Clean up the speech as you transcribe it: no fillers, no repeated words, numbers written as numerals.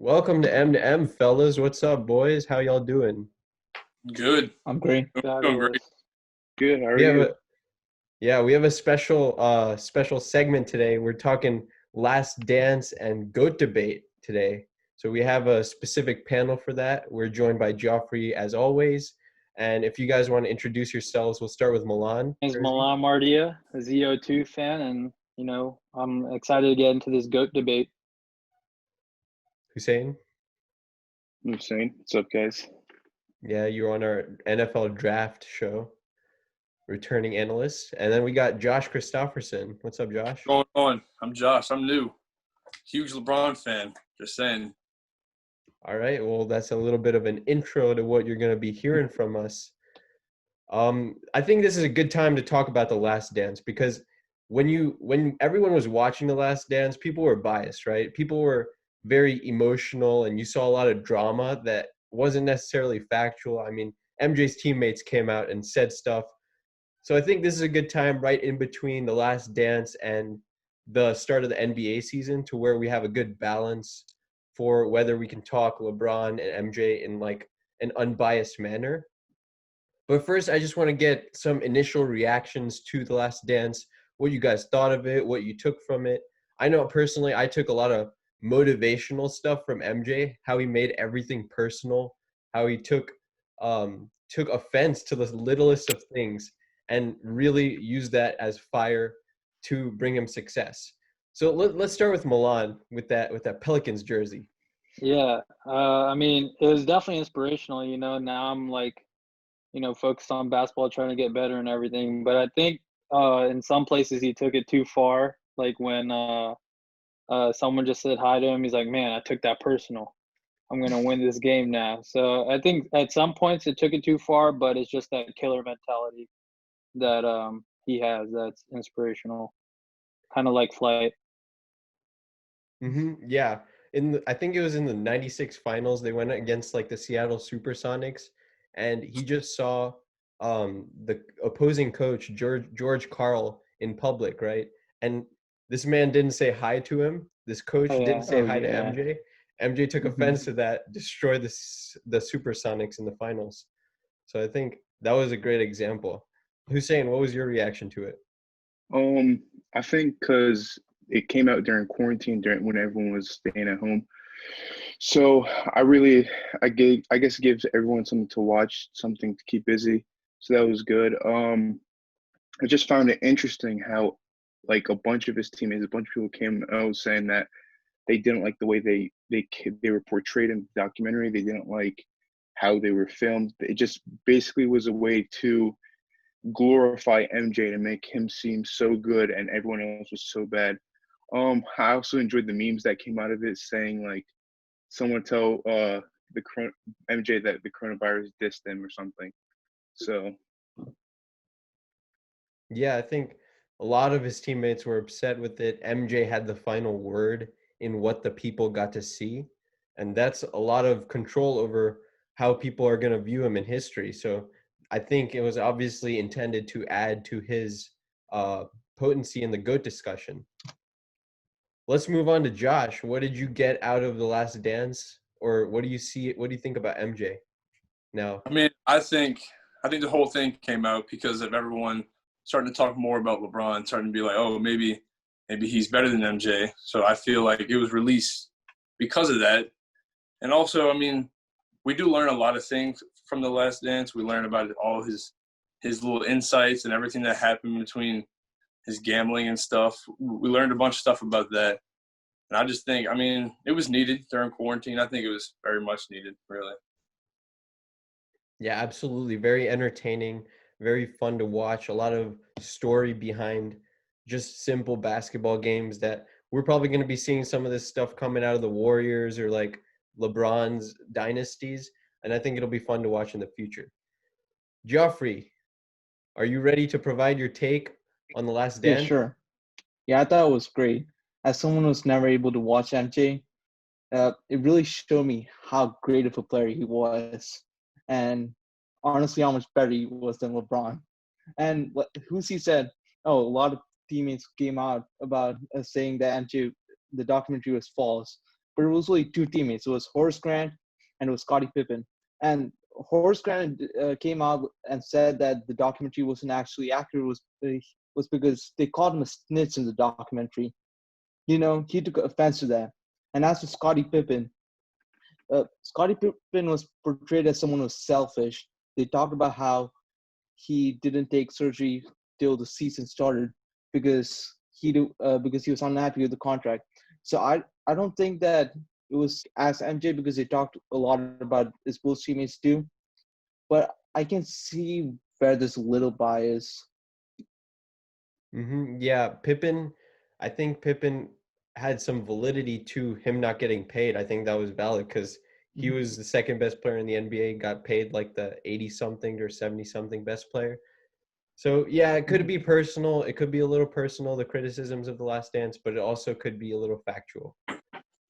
Welcome to M2M, fellas. What's up, boys? How y'all doing? Good. I'm great. Doing great. Good. How are We have you? a special segment today. We're talking Last Dance and GOAT debate today. So we have a specific panel for that. We're joined by Geoffrey as always. And if you guys want to introduce yourselves, we'll start with Milan. My name's Milan Mardia, a ZO2 fan, and I'm excited to get into this GOAT debate. Hussain. Hussain, what's up, guys? Yeah, you're on our NFL draft show, returning analyst. And then we got Josh Christoffersen. What's up, Josh? Going on. I'm Josh. I'm new. Huge LeBron fan. Just saying. All right. Well, that's a little bit of an intro to what you're going to be hearing from us. I think this is a good time to talk about The Last Dance because when everyone was watching The Last Dance, people were biased, right? People were very emotional, and you saw a lot of drama that wasn't necessarily factual. I mean, MJ's teammates came out and said stuff. So I think this is a good time right in between The Last Dance and the start of the NBA season to where we have a good balance for whether we can talk LeBron and MJ in like an unbiased manner. But first, I just want to get some initial reactions to The Last Dance, what you guys thought of it, what you took from it. I know personally, I took a lot of motivational stuff from MJ, how he made everything personal, how he took offense to the littlest of things and really used that as fire to bring him success. So let's start with Milan with that Pelicans jersey. Yeah, I mean, it was definitely inspirational. Now I'm like, focused on basketball, trying to get better and everything. But I think in some places he took it too far. Like when someone just said hi to him, he's like, "Man, I took that personal. I'm gonna win this game now." So I think at some points it took it too far, but it's just that killer mentality that he has that's inspirational, kind of like Flight. Yeah. I think it was in the 96 finals, they went against like the Seattle Supersonics, and he just saw the opposing coach, George Karl, in public, right? And this man didn't say hi to him. This coach didn't say hi to MJ. MJ took offense to that, destroyed the Supersonics in the finals. So I think that was a great example. Hussain, what was your reaction to it? I think because it came out during quarantine, during when everyone was staying at home. So I guess it gives everyone something to watch, something to keep busy. So that was good. I just found it interesting how, like, a bunch of his teammates, a bunch of people came out saying that they didn't like the way they were portrayed in the documentary. They didn't like how they were filmed. It just basically was a way to glorify MJ to make him seem so good and everyone else was so bad. I also enjoyed the memes that came out of it saying like someone tell MJ that the coronavirus dissed him or something. So yeah, I think a lot of his teammates were upset with it. MJ had the final word in what the people got to see, and that's a lot of control over how people are going to view him in history. So I think it was obviously intended to add to his potency in the GOAT discussion. Let's move on to Josh. What did you get out of The Last Dance, or what do you see? What do you think about MJ now? I mean, I think the whole thing came out because of everyone starting to talk more about LeBron, starting to be like, oh, maybe he's better than MJ. So I feel like it was released because of that. And also, I mean, we do learn a lot of things from The Last Dance. We learn about all his little insights and everything that happened between his gambling and stuff. We learned a bunch of stuff about that. And I just think, I mean, it was needed during quarantine. I think it was very much needed, really. Yeah, absolutely. Very entertaining, very fun to watch. A lot of story behind just simple basketball games that we're probably going to be seeing some of this stuff coming out of the Warriors or like LeBron's dynasties. And I think it'll be fun to watch in the future. Geoffrey, are you ready to provide your take on The Last Dance? Yeah, sure. Yeah, I thought it was great. As someone who's never able to watch MJ, it really showed me how great of a player he was, and honestly, how much better he was than LeBron. And Hussey said, "Oh, a lot of teammates came out about saying that MJ, the documentary was false." but it was only two teammates. It was Horace Grant and it was Scottie Pippen. And Horace Grant came out and said that the documentary wasn't actually accurate was because they called him a snitch in the documentary. You know, he took offense to that. And as for Scottie Pippen was portrayed as someone who was selfish. They talked about how he didn't take surgery till the season started because he was unhappy with the contract. So I don't think that it was as MJ because they talked a lot about his both teammates too. But I can see where there's a little bias. Yeah, Pippen. I think Pippen had some validity to him not getting paid. I think that was valid because he was the second best player in the NBA, got paid like the 80-something or 70-something best player. So, yeah, it could be personal. It could be a little personal, the criticisms of The Last Dance, but it also could be a little factual.